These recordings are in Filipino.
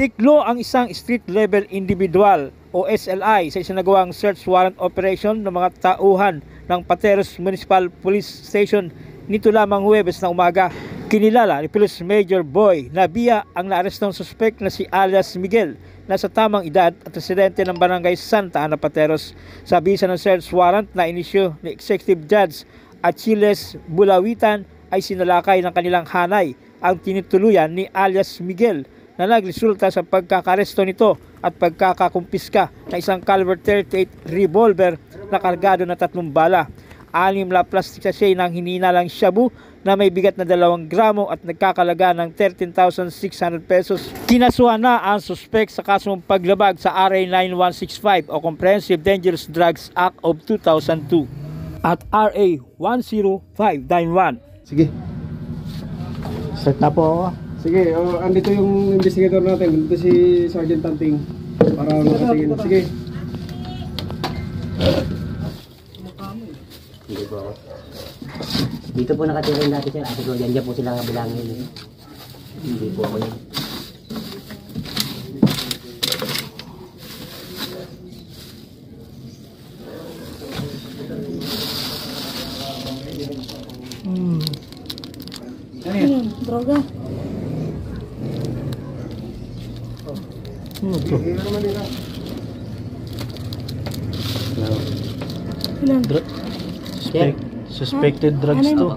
Tiklo ang isang street level individual o SLI sa isinagawang search warrant operation ng mga tauhan ng Pateros Municipal Police Station nito lamang Huwebes na umaga. Kinilala ni Police Major Boy Nabia ang naarestong suspect na si alias Miguel na sa tamang edad at residente ng Barangay Santa Ana, Pateros. Sa bisa ng search warrant na inisyu ni Executive Judge Achilles Bulawitan ay sinalakay ng kanilang hanay ang tinutuluyan ni alias Miguel na nagresulta sa pagkakaresto nito at pagkakakumpiska na isang caliber 38 revolver na kargado na 3 bala, 6 na plastic sachet ng hininalang shabu na may bigat na 2 gramo at nagkakalaga ng 13,600 pesos. Kinasuhan na ang suspect sa kasong paglabag sa RA 9165 o Comprehensive Dangerous Drugs Act of 2002 at RA 10591. Sige. Start na po ako. Sige, andito yung investigator natin. Andito si Sergeant Tanting para makatingin. Sige. Hindi po ako. Dito po nakatira yung dati sir. Kasi ko dyan po sila kabilangin. Hindi po ako yun. Droga. Suspected drugs to.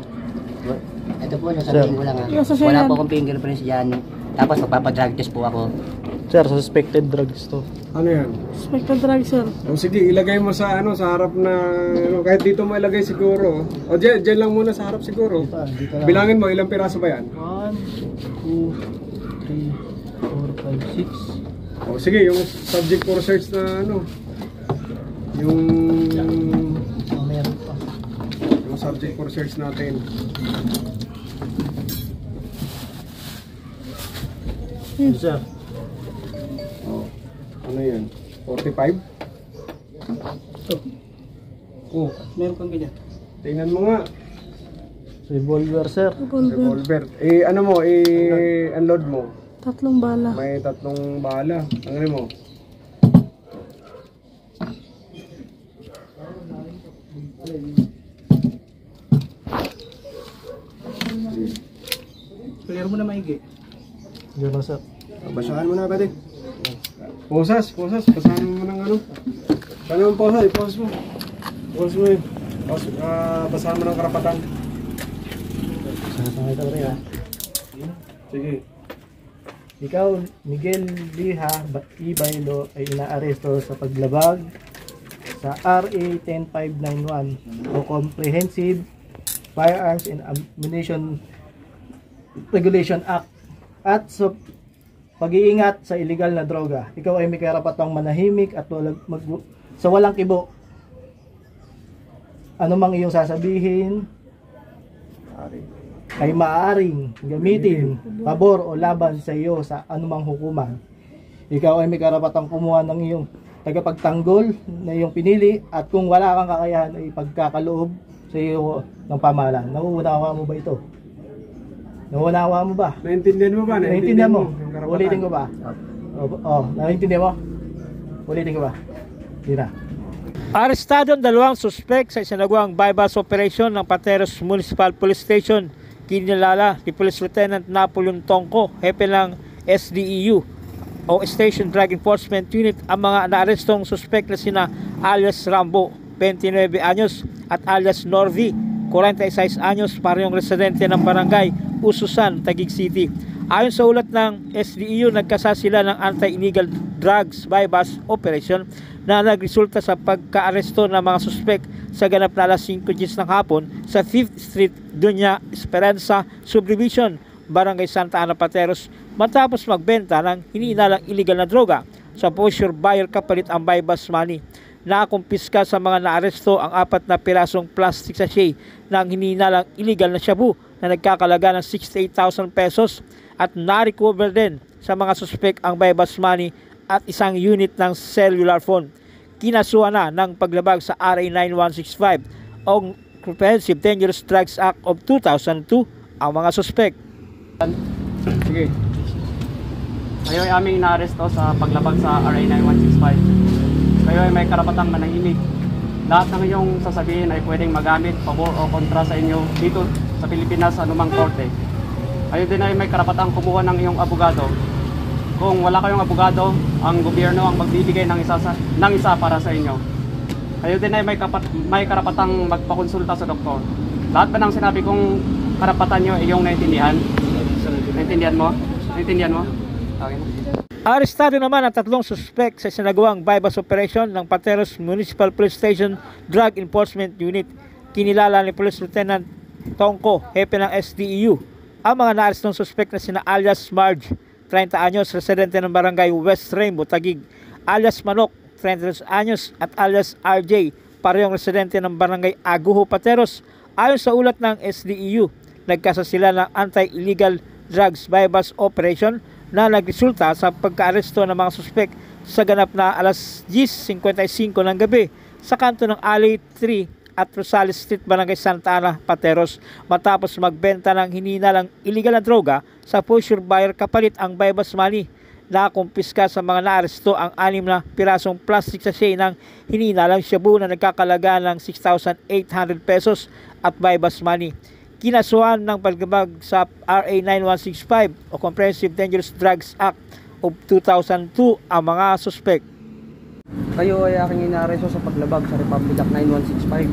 Ito po, nasabihin ko lang ha. Wala po akong fingerprints dyan. Tapos magpapadrug test po ako. Sir, suspected drugs to. Ano yan? Suspected drugs, sir. Sige, ilagay mo sa sa harap na kahit dito mo ilagay siguro. O diyan lang muna sa harap siguro. Bilangin mo ilang piraso ba yan? 1, 2, 3, 4, 5, 6. O sige, yung subject for search na yung Meron pa. yung subject for search natin. Sir. Ano yan? 45? Oh, Meron kang ganyan. tingnan mo nga. Revolver, sir. Revolver. Ano mo, unload mo. 3 bala. May 3 bala. Ano mo? Clear mo na maigi. Diyan na, sir. Basahan mo na, pwede. Posas. Basahan mo ng ano. Ano yung posas? I-pose mo. Pose mo yun. Basahan mo ng karapatan. Sasangay ka rin, ha? Sige. Ikaw, Miguel Liha Ibaylo ay inaaresto sa paglabag sa RA 10591 o Comprehensive Firearms and Ammunition Regulation Act at sa pag-iingat sa illegal na droga. Ikaw ay may karapatang manahimik at sa walang kibo. Ano mang iyong sasabihin ay maaaring gamitin pabor o laban sa iyo sa anumang hukuman. Ikaw ay may karapatang kumuha ng iyong tagapagtanggol na iyong pinili at kung wala kang kakayahan ay pagkakaloob sa iyo ng pamahalaan. Nauunawa mo ba ito? Nauunawa mo ba? Naintindihan mo ba? Naintindihan mo? Ulitin ko ba? Naintindihan mo? Ulitin ko ba? Hindi na. Arestado ang 2 suspect sa isinagawang bypass operation ng Pateros Municipal Police Station. Kinilala ni Police Lieutenant Napoleon Tongko, hepe ng SDEU o Station Drug Enforcement Unit, ang mga naarestong suspect na sina alias Rambo, 29 anyos at alias Norvi, 46 anyos, parehong residente ng Barangay Ususan, Taguig City. Ayon sa ulat ng SDEU, nagkasa sila ng anti-illegal drugs bypass operation na nagresulta sa pagka-aresto ng mga suspect sa ganap na alas 5:10 ng hapon sa 5th Street, Doña Esperanza Subdivision, Barangay Santa Ana, Pateros, matapos magbenta ng hinihinalang illegal na droga sa posture buyer kapalit ang bypass money. Nakumpiska sa mga naaresto ang 4 na pirasong plastic sachet ng hinihinalang illegal na shabu na nagkakalaga ng 68,000 pesos at na-recover din sa mga suspect ang bypass money at isang unit ng cellular phone. Kinasuhan na ng paglabag sa RA 9165 o Comprehensive Dangerous Drugs Act of 2002 ang mga suspect. Sige. Kayo ay aming inaaresto sa paglabag sa RA 9165. Kayo ay may karapatang manahimik. Lahat ng iyong sasabihin ay pwedeng magamit, pabor o kontra sa inyo dito sa Pilipinas sa anumang korte. Kayo din ay may karapatang kumuha ng iyong abogado. Kung wala kayong abogado, ang gobyerno ang magbibigay ng isa para sa inyo. Kayo din ay may karapatang magpakonsulta sa doktor. Lahat ba ng sinabi kong karapatan nyo ay iyong naintindihan? Naintindihan mo? Naintindihan mo? Okay. Arestado naman ang 3 suspect sa sinagawang bypass operation ng Pateros Municipal Police Station Drug Enforcement Unit. Kinilala ni Police Lieutenant Tongko, hepe ng SDEU. Ang mga naarestong suspect na sina alias Marge, 30 anyos, residente ng barangay West Rainbow, Taguig, alias Manok, 32 anyos, at alias RJ, parehong residente ng barangay Aguho, Pateros. Ayon sa ulat ng SDEU, nagkasa sila ng anti-illegal drugs bypass operation na nagresulta sa pagkaaresto ng mga suspek sa ganap na alas 10:55 ng gabi sa kanto ng Alley 3 at Rosales Street, Barangay Santa Ana, Pateros, matapos magbenta ng hininalang illegal na droga sa pusher buyer kapalit ang bypass money. Nakumpiska sa mga naaresto ang 6 na pirasong plastic sachet ng hininalang shabu na nagkakalaga ng 6,800 pesos at bypass money. Kinasuhan ng paglabag sa RA 9165 o Comprehensive Dangerous Drugs Act of 2002 ang mga suspect. Kayo ay aking inaaresto sa paglabag sa Republic Act 9165.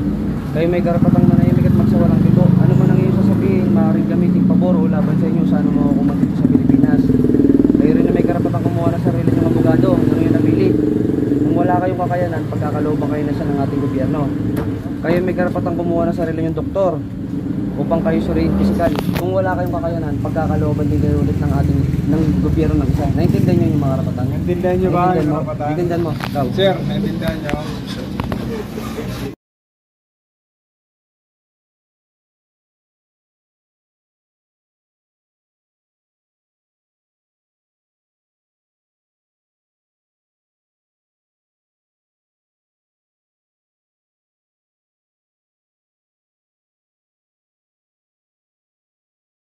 Kayo may karapatang manahimik at magsawalang dito. Ano man ang iyong sasabihin, maaaring gamitin pabor o laban sa inyo sa anumang hukuman dito sa Pilipinas. Kayo rin na may karapatang kumuha ng sarili ng abogado ng iyong nabili. Kung wala kayong kakayanan, pagkakalooban kayo na siya ng ating gobyerno. Kayo may karapatang kumuha ng sarili ng doktor upang kayo suriin pisikal. Kung wala kayong kakayanan, pagkakalooban din kayo ulit ng gobyerno ng isa. Naintindihan niyo yung mga karapatan? Naintindihan niyo ba yung karapatan? Naintindihan mo? Ikaw. Sir, naintindihan niyo?